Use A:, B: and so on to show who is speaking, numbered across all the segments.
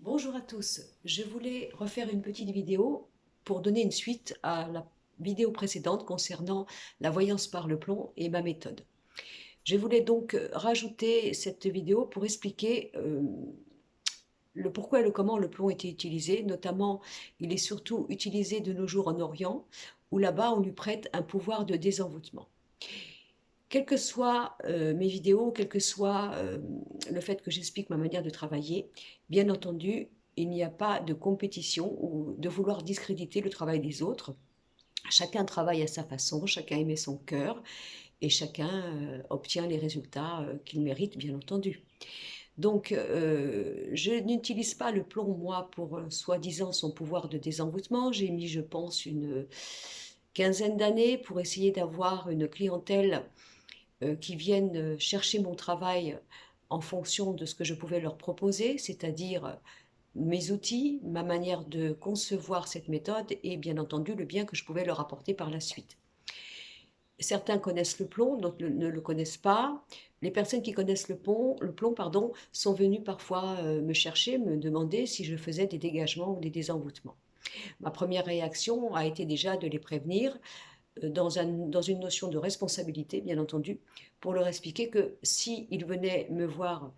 A: Bonjour à tous, je voulais refaire une petite vidéo pour donner une suite à la vidéo précédente concernant la voyance par le plomb et ma méthode. Je voulais donc rajouter cette vidéo pour expliquer le pourquoi et le comment le plomb était utilisé, notamment il est surtout utilisé de nos jours en Orient, où là-bas on lui prête un pouvoir de désenvoûtement. Quelles que soient mes vidéos, quel que soit le fait que j'explique ma manière de travailler, bien entendu, il n'y a pas de compétition ou de vouloir discréditer le travail des autres. Chacun travaille à sa façon, chacun y met son cœur et chacun obtient les résultats qu'il mérite, bien entendu. Donc, je n'utilise pas le plomb, moi, pour soi-disant son pouvoir de désenvoûtement. J'ai mis, je pense, une quinzaine d'années pour essayer d'avoir une clientèle qui viennent chercher mon travail en fonction de ce que je pouvais leur proposer, c'est-à-dire mes outils, ma manière de concevoir cette méthode et bien entendu le bien que je pouvais leur apporter par la suite. Certains connaissent le plomb, d'autres ne le connaissent pas. Les personnes qui connaissent le plomb pardon, sont venues parfois me chercher, me demander si je faisais des dégagements ou des désenvoûtements. Ma première réaction a été déjà de les prévenir dans une notion de responsabilité, bien entendu, pour leur expliquer que s'ils venaient me voir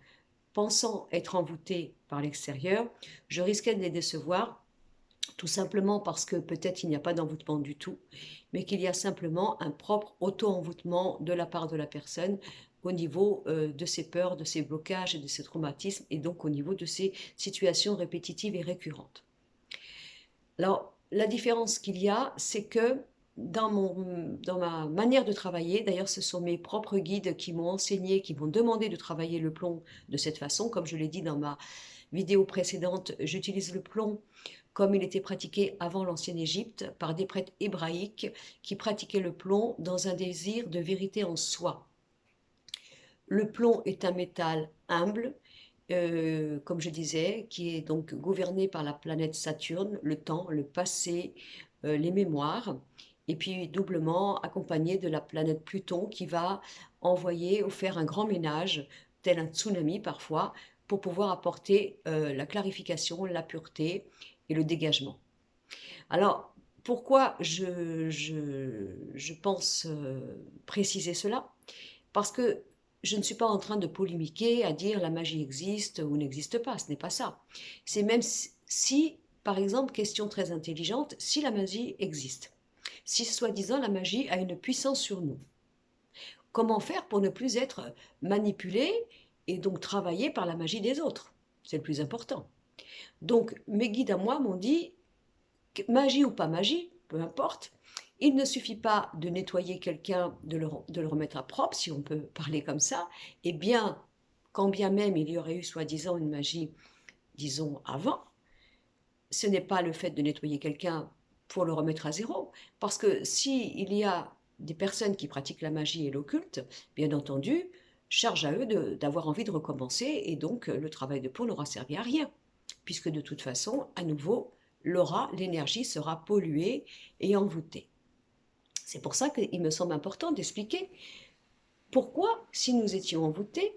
A: pensant être envoûtés par l'extérieur, je risquais de les décevoir, tout simplement parce que peut-être il n'y a pas d'envoûtement du tout, mais qu'il y a simplement un propre auto-envoûtement de la part de la personne au niveau de ses peurs, de ses blocages et de ses traumatismes, et donc au niveau de ses situations répétitives et récurrentes. Alors, la différence qu'il y a, c'est que dans ma manière de travailler, d'ailleurs ce sont mes propres guides qui m'ont enseigné, qui m'ont demandé de travailler le plomb de cette façon. Comme je l'ai dit dans ma vidéo précédente, j'utilise le plomb comme il était pratiqué avant l'ancienne Égypte par des prêtres hébraïques qui pratiquaient le plomb dans un désir de vérité en soi. Le plomb est un métal humble, comme je disais, qui est donc gouverné par la planète Saturne, le temps, le passé, les mémoires, et puis doublement accompagné de la planète Pluton qui va envoyer ou faire un grand ménage, tel un tsunami parfois, pour pouvoir apporter la clarification, la pureté et le dégagement. Alors, pourquoi je pense préciser cela? Parce que je ne suis pas en train de polémiquer à dire la magie existe ou n'existe pas, ce n'est pas ça. C'est même si, par exemple, question très intelligente, si la magie existe, si soi-disant la magie a une puissance sur nous, comment faire pour ne plus être manipulé et donc travaillé par la magie des autres? C'est le plus important. Donc mes guides à moi m'ont dit, magie ou pas magie, peu importe, il ne suffit pas de nettoyer quelqu'un, de le remettre à propre, si on peut parler comme ça, et bien, quand bien même il y aurait eu soi-disant une magie, disons, avant, ce n'est pas le fait de nettoyer quelqu'un pour le remettre à zéro, parce que s'il y a des personnes qui pratiquent la magie et l'occulte, bien entendu, charge à eux d'avoir envie de recommencer, et donc le travail de peau n'aura servi à rien, puisque de toute façon, à nouveau, l'aura, l'énergie sera polluée et envoûtée. C'est pour ça qu'il me semble important d'expliquer pourquoi, si nous étions envoûtés,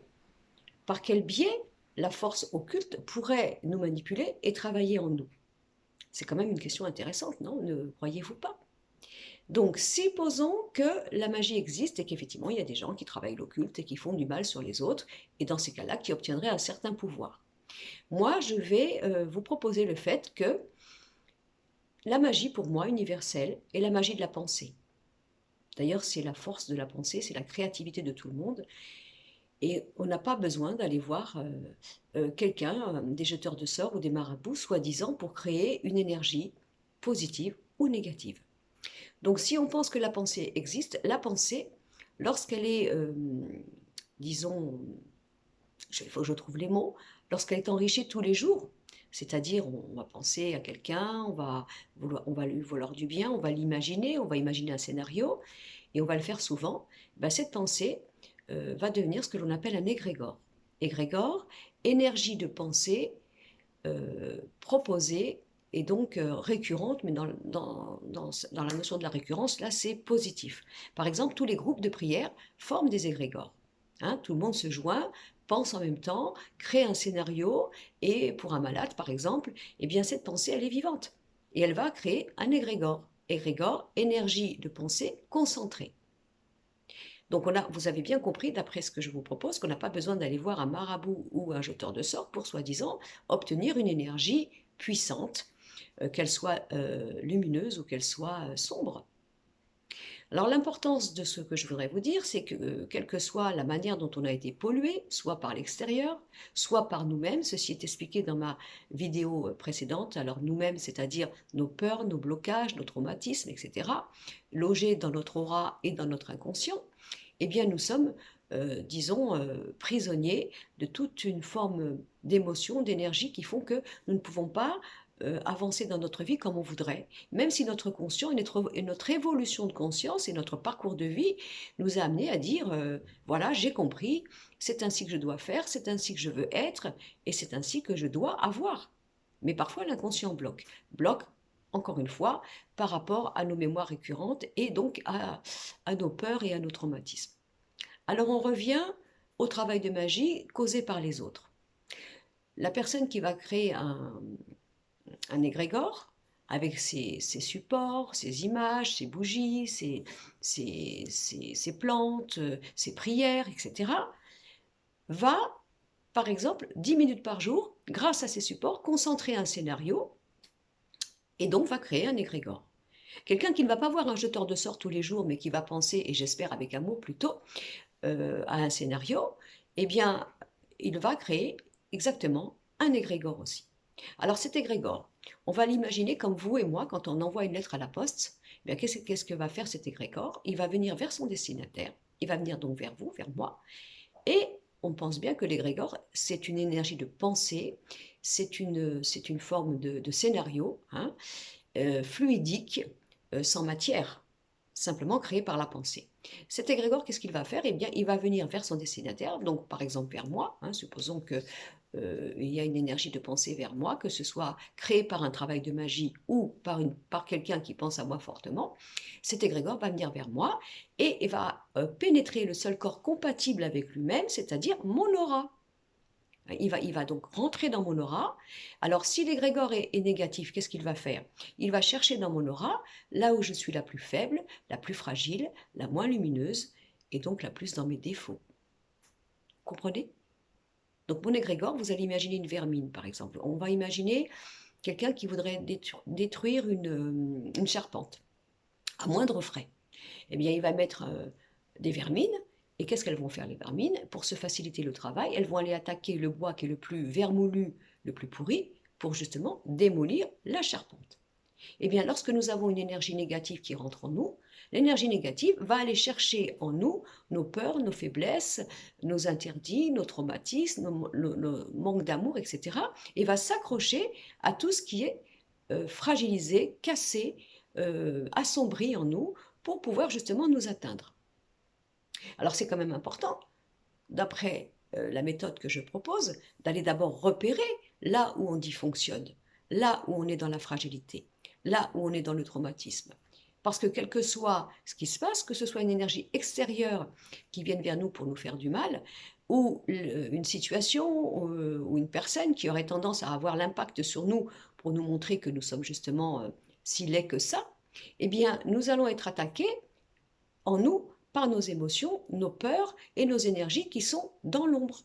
A: par quel biais la force occulte pourrait nous manipuler et travailler en nous. C'est quand même une question intéressante, non? Ne croyez-vous pas? Donc, supposons que la magie existe et qu'effectivement, il y a des gens qui travaillent l'occulte et qui font du mal sur les autres, et dans ces cas-là, qui obtiendraient un certain pouvoir. Moi, je vais vous proposer le fait que la magie, pour moi, universelle, est la magie de la pensée. D'ailleurs, c'est la force de la pensée, c'est la créativité de tout le monde. Et on n'a pas besoin d'aller voir quelqu'un, des jeteurs de sorts ou des marabouts, soi-disant, pour créer une énergie positive ou négative. Donc si on pense que la pensée existe, la pensée, lorsqu'elle est, disons, il faut que je trouve les mots, lorsqu'elle est enrichie tous les jours, c'est-à-dire on va penser à quelqu'un, on va lui vouloir du bien, on va l'imaginer, on va imaginer un scénario, et on va le faire souvent, ben cette pensée va devenir ce que l'on appelle un égrégore. Égrégore, énergie de pensée proposée et donc récurrente, mais dans la notion de la récurrence, là c'est positif. Par exemple, tous les groupes de prière forment des égrégores. Hein, tout le monde se joint pense en même temps, crée un scénario, et pour un malade, par exemple, eh bien, cette pensée, elle est vivante. Et elle va créer un égrégore. Égrégore, énergie de pensée concentrée. Donc vous avez bien compris, d'après ce que je vous propose, qu'on n'a pas besoin d'aller voir un marabout ou un jeteur de sorts pour, soi-disant, obtenir une énergie puissante, qu'elle soit lumineuse ou qu'elle soit sombre. Alors l'importance de ce que je voudrais vous dire, c'est que quelle que soit la manière dont on a été pollué, soit par l'extérieur, soit par nous-mêmes, ceci est expliqué dans ma vidéo précédente, alors nous-mêmes, c'est-à-dire nos peurs, nos blocages, nos traumatismes, etc., logés dans notre aura et dans notre inconscient, eh bien nous sommes, disons, prisonniers de toute une forme d'émotions, d'énergie qui font que nous ne pouvons pas avancer dans notre vie comme on voudrait, même si notre conscient et notre évolution de conscience et notre parcours de vie nous a amené à dire voilà, j'ai compris, c'est ainsi que je dois faire, c'est ainsi que je veux être, et c'est ainsi que je dois avoir. Mais parfois l'inconscient bloque encore une fois, par rapport à nos mémoires récurrentes et donc à nos peurs et à nos traumatismes. Alors on revient au travail de magie causé par les autres. La personne qui va créer un égrégore avec ses supports, ses images, ses bougies, ses plantes, ses prières, etc., va, par exemple, 10 minutes par jour, grâce à ces supports, concentrer un scénario et donc va créer un égrégore. Quelqu'un qui ne va pas voir un jeteur de sorts tous les jours, mais qui va penser, et j'espère avec amour plutôt, à un scénario, eh bien, il va créer exactement un égrégore aussi. Alors cet égrégore, on va l'imaginer comme vous et moi, quand on envoie une lettre à la poste, eh bien, qu'est-ce que va faire cet égrégore? Il va venir vers son destinataire, il va venir donc vers vous, vers moi, et on pense bien que l'égrégore, c'est une énergie de pensée, c'est une forme de scénario, hein, fluidique, sans matière, simplement créé par la pensée. Cet égrégore, qu'est-ce qu'il va faire? Eh bien, il va venir vers son destinataire, donc par exemple vers moi, hein, supposons que il y a une énergie de pensée vers moi, que ce soit créé par un travail de magie ou par quelqu'un qui pense à moi fortement. Cet égrégore va venir vers moi et va pénétrer le seul corps compatible avec lui-même, c'est-à-dire mon aura. Il va donc rentrer dans mon aura. Alors, si l'égrégore est négatif, qu'est-ce qu'il va faire? Il va chercher dans mon aura là où je suis la plus faible, la plus fragile, la moins lumineuse, et donc la plus dans mes défauts. Comprenez? Donc, mon égrégore, vous allez imaginer une vermine, par exemple. On va imaginer quelqu'un qui voudrait détruire une charpente, à moindre frais. Eh bien, il va mettre des vermines. Et qu'est-ce qu'elles vont faire, les vermines? Pour se faciliter le travail, elles vont aller attaquer le bois qui est le plus vermoulu, le plus pourri, pour justement démolir la charpente. Eh bien, lorsque nous avons une énergie négative qui rentre en nous, l'énergie négative va aller chercher en nous nos peurs, nos faiblesses, nos interdits, nos traumatismes, nos manques d'amour, etc. Et va s'accrocher à tout ce qui est fragilisé, cassé, assombri en nous pour pouvoir justement nous atteindre. Alors c'est quand même important, d'après la méthode que je propose, d'aller d'abord repérer là où on dysfonctionne, là où on est dans la fragilité, là où on est dans le traumatisme. Parce que quel que soit ce qui se passe, que ce soit une énergie extérieure qui vienne vers nous pour nous faire du mal, ou une situation ou une personne qui aurait tendance à avoir l'impact sur nous pour nous montrer que nous sommes justement si laids que ça, eh bien nous allons être attaqués en nous par nos émotions, nos peurs et nos énergies qui sont dans l'ombre.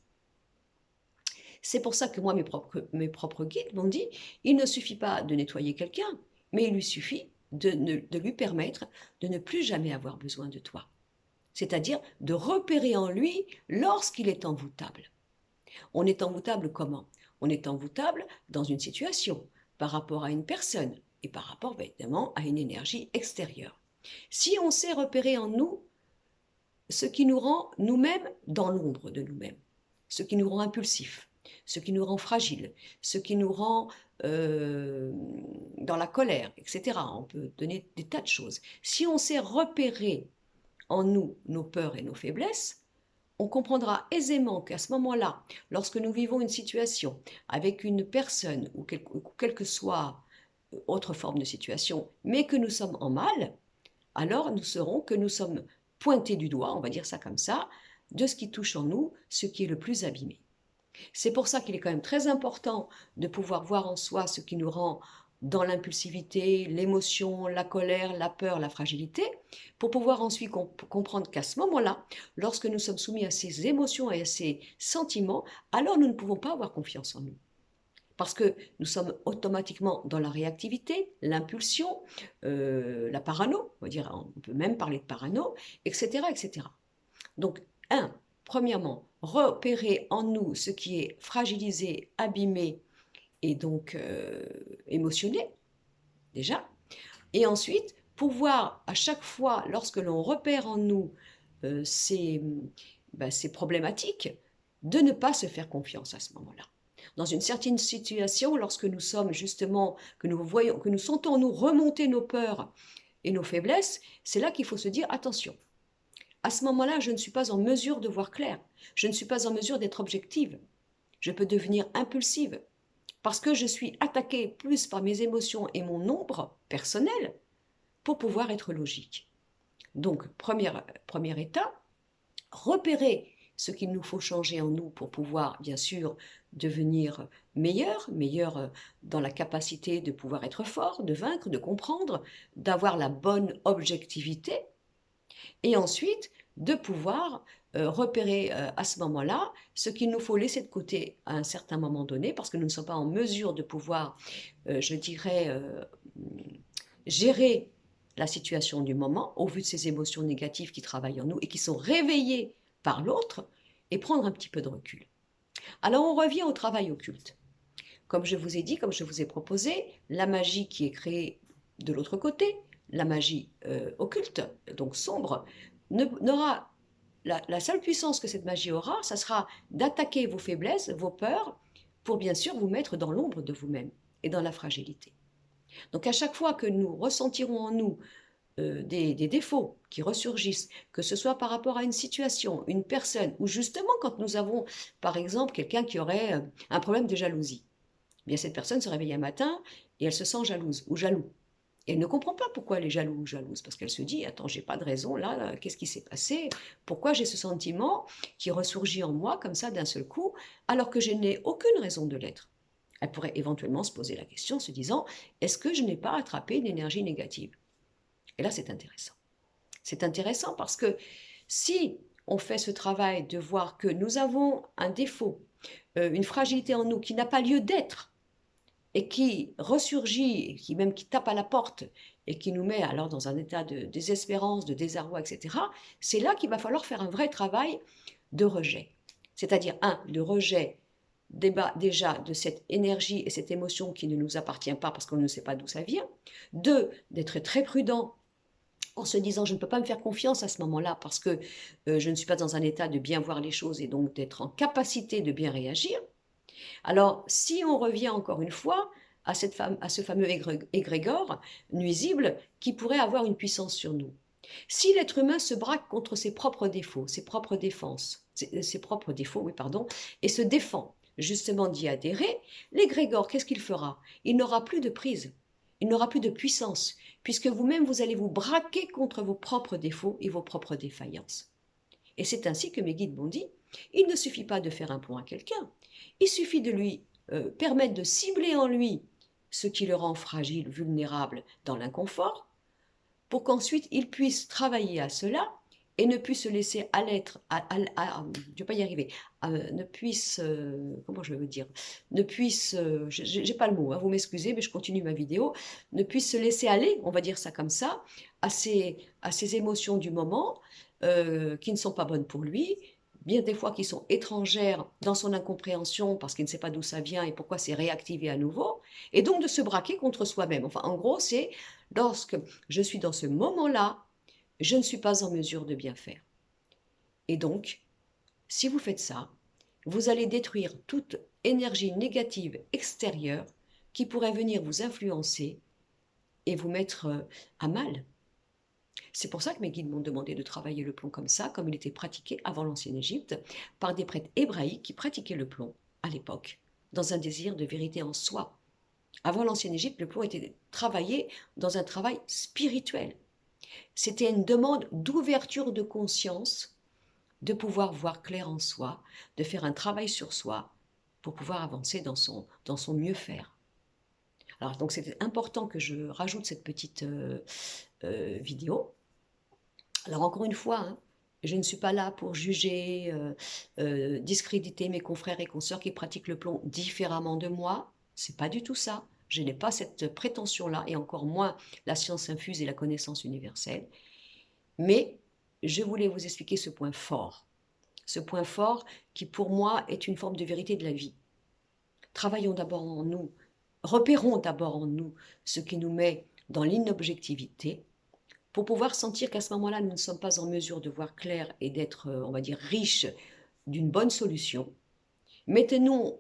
A: C'est pour ça que moi, mes propres guides m'ont dit, il ne suffit pas de nettoyer quelqu'un, mais il lui suffit de lui permettre de ne plus jamais avoir besoin de toi. C'est-à-dire de repérer en lui lorsqu'il est envoûtable. On est envoûtable comment? On est envoûtable dans une situation, par rapport à une personne et par rapport évidemment à une énergie extérieure. Si on sait repérer en nous ce qui nous rend nous-mêmes dans l'ombre de nous-mêmes, ce qui nous rend impulsifs, ce qui nous rend fragiles, ce qui nous rend dans la colère, etc. On peut donner des tas de choses. Si on sait repérer en nous nos peurs et nos faiblesses, on comprendra aisément qu'à ce moment-là, lorsque nous vivons une situation avec une personne ou quelle que soit autre forme de situation, mais que nous sommes en mal, alors nous saurons que nous sommes pointés du doigt, on va dire ça comme ça, de ce qui touche en nous, ce qui est le plus abîmé. C'est pour ça qu'il est quand même très important de pouvoir voir en soi ce qui nous rend dans l'impulsivité, l'émotion, la colère, la peur, la fragilité, pour pouvoir ensuite comprendre qu'à ce moment-là, lorsque nous sommes soumis à ces émotions et à ces sentiments, alors nous ne pouvons pas avoir confiance en nous. Parce que nous sommes automatiquement dans la réactivité, l'impulsion, la parano, on peut même parler de parano, etc., etc. Donc, premièrement, repérer en nous ce qui est fragilisé, abîmé et donc émotionné, déjà. Et ensuite, pouvoir, à chaque fois, lorsque l'on repère en nous ces problématiques, de ne pas se faire confiance à ce moment-là. Dans une certaine situation, lorsque nous sommes justement, que nous sentons nous remonter nos peurs et nos faiblesses, c'est là qu'il faut se dire attention. À ce moment-là, je ne suis pas en mesure de voir clair. Je ne suis pas en mesure d'être objective. Je peux devenir impulsive parce que je suis attaquée plus par mes émotions et mon ombre personnel pour pouvoir être logique. Donc, premier état, repérer ce qu'il nous faut changer en nous pour pouvoir, bien sûr, devenir meilleur dans la capacité de pouvoir être fort, de vaincre, de comprendre, d'avoir la bonne objectivité, et ensuite de pouvoir repérer à ce moment-là ce qu'il nous faut laisser de côté à un certain moment donné, parce que nous ne sommes pas en mesure de pouvoir, je dirais, gérer la situation du moment au vu de ces émotions négatives qui travaillent en nous et qui sont réveillées par l'autre, et prendre un petit peu de recul. Alors on revient au travail occulte. Comme je vous ai dit, comme je vous ai proposé, la magie qui est créée de l'autre côté, la magie occulte, donc sombre, n'aura la seule puissance que cette magie aura, ça sera d'attaquer vos faiblesses, vos peurs, pour bien sûr vous mettre dans l'ombre de vous-même et dans la fragilité. Donc à chaque fois que nous ressentirons en nous des défauts qui ressurgissent, que ce soit par rapport à une situation, une personne, ou justement quand nous avons par exemple quelqu'un qui aurait un problème de jalousie, eh bien cette personne se réveille un matin et elle se sent jalouse ou jaloux. Et elle ne comprend pas pourquoi elle est jaloux ou jalouse, parce qu'elle se dit, attends, j'ai pas de raison, là, qu'est-ce qui s'est passé? Pourquoi j'ai ce sentiment qui ressurgit en moi comme ça d'un seul coup, alors que je n'ai aucune raison de l'être? Elle pourrait éventuellement se poser la question, se disant, est-ce que je n'ai pas attrapé une énergie négative? Et là, c'est intéressant. C'est intéressant parce que si on fait ce travail de voir que nous avons un défaut, une fragilité en nous qui n'a pas lieu d'être, et qui ressurgit, qui tape à la porte et qui nous met alors dans un état de désespérance, de désarroi, etc., c'est là qu'il va falloir faire un vrai travail de rejet. C'est-à-dire, le rejet déjà de cette énergie et cette émotion qui ne nous appartient pas parce qu'on ne sait pas d'où ça vient. 2, d'être très prudent en se disant je ne peux pas me faire confiance à ce moment-là parce que je ne suis pas dans un état de bien voir les choses et donc d'être en capacité de bien réagir. Alors, si on revient encore une fois à ce fameux égrégore nuisible qui pourrait avoir une puissance sur nous. Si l'être humain se braque contre ses propres défauts, ses propres défenses, ses propres défauts, oui, pardon, et se défend justement d'y adhérer, l'égrégore, qu'est-ce qu'il fera? Il n'aura plus de prise, il n'aura plus de puissance, puisque vous-même, vous allez vous braquer contre vos propres défauts et vos propres défaillances. Et c'est ainsi que mes guides m'ont dit, il ne suffit pas de faire un plan à quelqu'un, il suffit de lui permettre de cibler en lui ce qui le rend fragile, vulnérable dans l'inconfort, pour qu'ensuite il puisse travailler à cela et ne puisse se laisser je vais pas y arriver, ne puisse, comment je vais vous dire, ne puisse, j'ai pas le mot, hein, vous m'excusez, mais je continue ma vidéo, ne puisse se laisser aller, on va dire ça comme ça, à ces émotions du moment qui ne sont pas bonnes pour lui, bien des fois qui sont étrangères dans son incompréhension parce qu'il ne sait pas d'où ça vient et pourquoi c'est réactivé à nouveau, et donc de se braquer contre soi-même. Enfin, en gros, c'est lorsque je suis dans ce moment-là, je ne suis pas en mesure de bien faire. Et donc, si vous faites ça, vous allez détruire toute énergie négative extérieure qui pourrait venir vous influencer et vous mettre à mal. C'est pour ça que mes guides m'ont demandé de travailler le plomb comme ça, comme il était pratiqué avant l'ancienne Égypte, par des prêtres hébraïques qui pratiquaient le plomb à l'époque, dans un désir de vérité en soi. Avant l'ancienne Égypte, le plomb était travaillé dans un travail spirituel. C'était une demande d'ouverture de conscience de pouvoir voir clair en soi, de faire un travail sur soi pour pouvoir avancer dans son mieux faire. Alors donc c'était important que je rajoute cette petite vidéo. Alors encore une fois, hein, je ne suis pas là pour juger, discréditer mes confrères et consoeurs qui pratiquent le plomb différemment de moi. C'est pas du tout ça. Je n'ai pas cette prétention-là, et encore moins la science infuse et la connaissance universelle. Mais je voulais vous expliquer ce point fort. Ce point fort qui, pour moi, est une forme de vérité de la vie. Travaillons d'abord en nous, repérons d'abord en nous ce qui nous met dans l'inobjectivité, pour pouvoir sentir qu'à ce moment-là, nous ne sommes pas en mesure de voir clair et d'être, on va dire, riche d'une bonne solution. Mettons-nous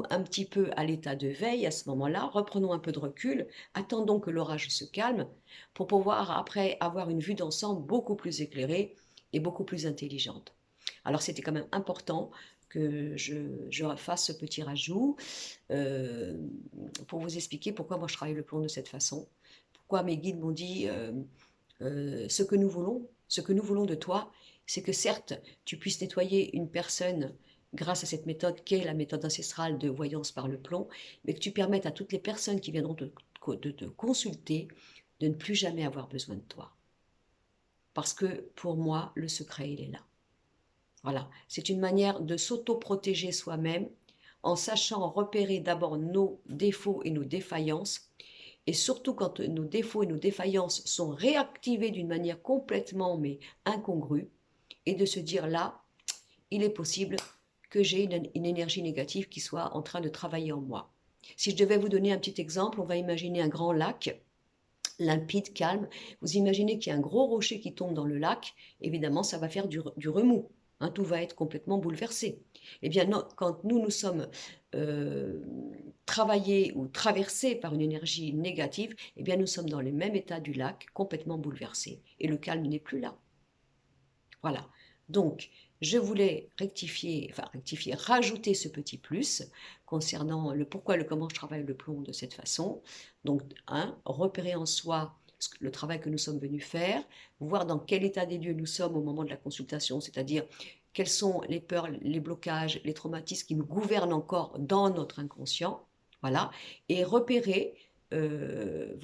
A: un petit peu à l'état de veille à ce moment-là, reprenons un peu de recul, attendons que l'orage se calme pour pouvoir après avoir une vue d'ensemble beaucoup plus éclairée et beaucoup plus intelligente. Alors c'était quand même important que je fasse ce petit rajout euh, pour vous expliquer pourquoi moi je travaille le plomb de cette façon, pourquoi mes guides m'ont dit ce que nous voulons de toi, c'est que certes, tu puisses nettoyer une personne grâce à cette méthode qu'est la méthode ancestrale de voyance par le plomb, mais que tu permettes à toutes les personnes qui viendront te consulter de ne plus jamais avoir besoin de toi. Parce que pour moi, le secret, il est là. Voilà, c'est une manière de s'auto-protéger soi-même en sachant repérer d'abord nos défauts et nos défaillances, et surtout quand nos défauts et nos défaillances sont réactivés d'une manière complètement mais incongrue, et de se dire là, il est possible que j'ai une énergie négative qui soit en train de travailler en moi. Si je devais vous donner un petit exemple, on va imaginer un grand lac limpide, calme. Vous imaginez qu'il y a un gros rocher qui tombe dans le lac, évidemment ça va faire du remous, hein, tout va être complètement bouleversé. Eh bien, non, quand nous sommes travaillés ou traversés par une énergie négative, eh bien nous sommes dans le même état du lac, complètement bouleversé, et le calme n'est plus là. Voilà. Donc, je voulais rajouter ce petit plus concernant le pourquoi et le comment je travaille le plomb de cette façon. Donc, repérer en soi le travail que nous sommes venus faire, voir dans quel état des lieux nous sommes au moment de la consultation, c'est-à-dire quelles sont les peurs, les blocages, les traumatismes qui nous gouvernent encore dans notre inconscient, voilà, et vous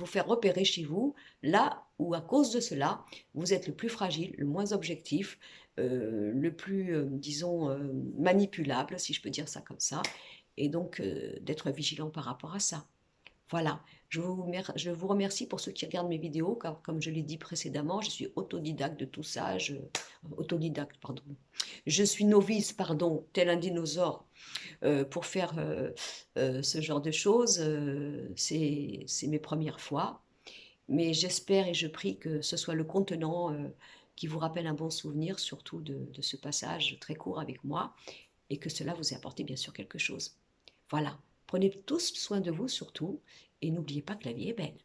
A: faire repérer chez vous là où à cause de cela, vous êtes le plus fragile, le moins objectif, le plus, disons, manipulable, si je peux dire ça comme ça, et donc d'être vigilant par rapport à ça. Voilà, je vous remercie pour ceux qui regardent mes vidéos, car comme je l'ai dit précédemment, je suis autodidacte de tout ça, autodidacte, pardon. Je suis novice, pardon, tel un dinosaure, pour faire ce genre de choses. C'est mes premières fois. Mais j'espère et je prie que ce soit le contenant qui vous rappelle un bon souvenir, surtout de ce passage très court avec moi, et que cela vous ait apporté bien sûr quelque chose. Voilà, prenez tous soin de vous surtout, et n'oubliez pas que la vie est belle.